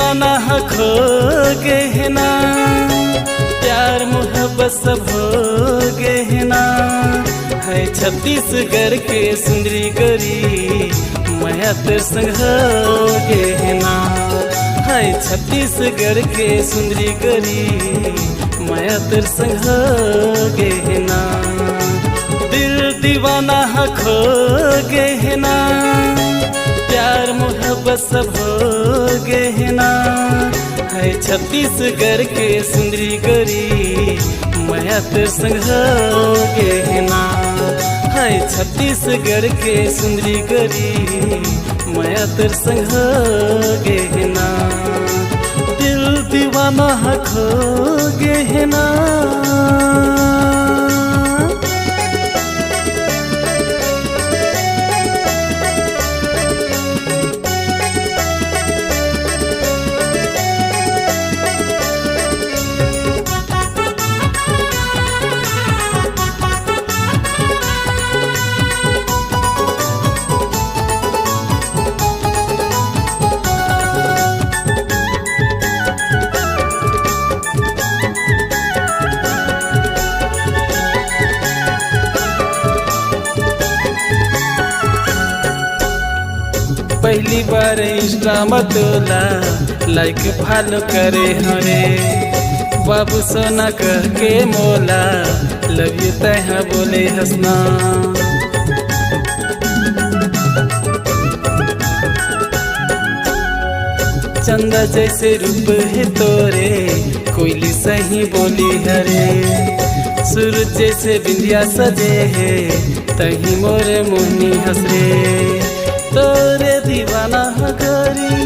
दीवाना खो गए ना, प्यार मोहब्बत सब हो गए ना। है छत्तीसगढ़ के सुंदरी गरी मैं तेरे संग हो गए ना। है छत्तीसगढ़ के सुंदरी गरी मैं तेरे संग हो गए ना। दिल दीवाना खो गए ना, प्यार मोहब्बत सब हो गए ना। है छत्तीसगढ़ के सुंदरी गरी मैं तेरे संग हो गए ना। है छत्तीसगढ़ के सुंदरी गरी मैं तेरे संग हो गए ना। दिल दीवाना खो गए ना। पहली बार इंस्टा मतोला लाइक फॉलो करे हरे। बाबू सोना कह के मोला लव यू तह बोले हंसना। चंदा जैसे रूप है तोरे कोयली सही बोली हरे। सूरज जैसे बिंदिया सजे है तही मोरे मुन्नी हंसरे। तोरे दीवाना हो गोरी,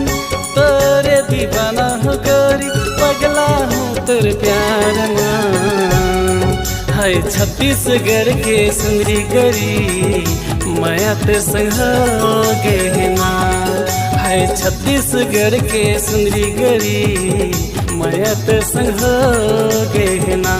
तोरे दीवाना हो गोरी, पगला हूँ तेरे प्यार में। है छत्तीसगढ़ के सुंदरी गरी मैं तेरे संग हो गए ना। है छत्तीसगढ़ के सुंदरी गरी मैं तेरे संग हो गए ना।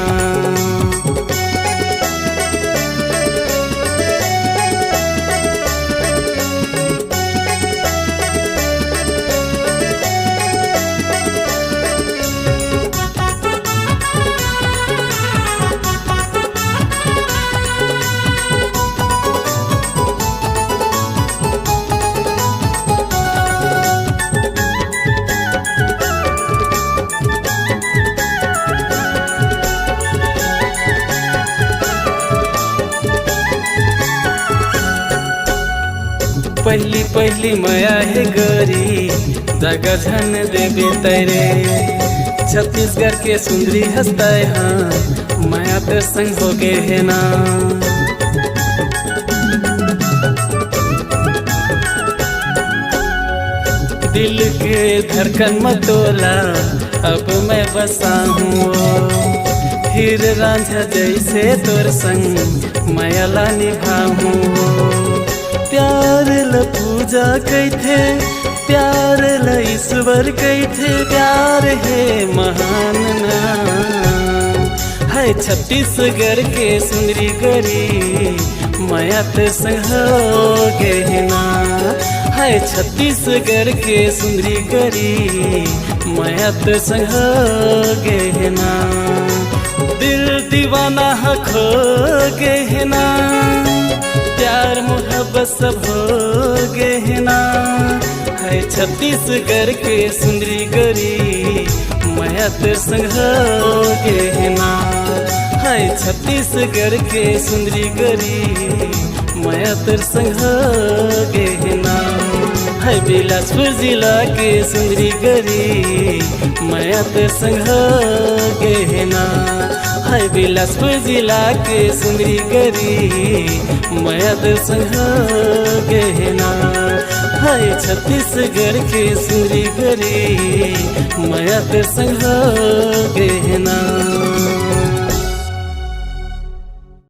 पहली पहली माया है गोरी दगा झन देवे तेरे। छत्तीसगढ़ के सुंदरी हंसता है हाँ माया तेरे संग हो गए है ना। दिल के धड़कन मतोला अब मैं बसा हूँ। हीर रांझा जैसे तोर संग मायाला निभाऊँ। प्यार ल पूजा कैथे, प्यार ल ईश्वर कैथे, प्यार है महान नाम। है छत्तीसगढ़ के सुंदरी गरी माया तेरे संग हो गए ना। है छत्तीसगढ़ के सुंदरी गरी माया तेरे संग हो गए ना। दिल दीवाना खो गए ना, प्यार मोहब्बत सब हो गए ना। है छत्तीसगढ़ के सुंदरी गरी मैं तेरे संग हो गए ना। है छत्तीसगढ़ के सुंदरी गरी मैं तेरे संग हो गए ना। है बिलासपुर जिला के सुंदरी गरी मैं तेरे संग हो गए ना। है बिलासपुर जिला के सुंदरी गरी मैं तेरे संग हो गए ना। है छत्तीसगढ़ के सुंदरी गरी मैं तेरे संग हो गए ना।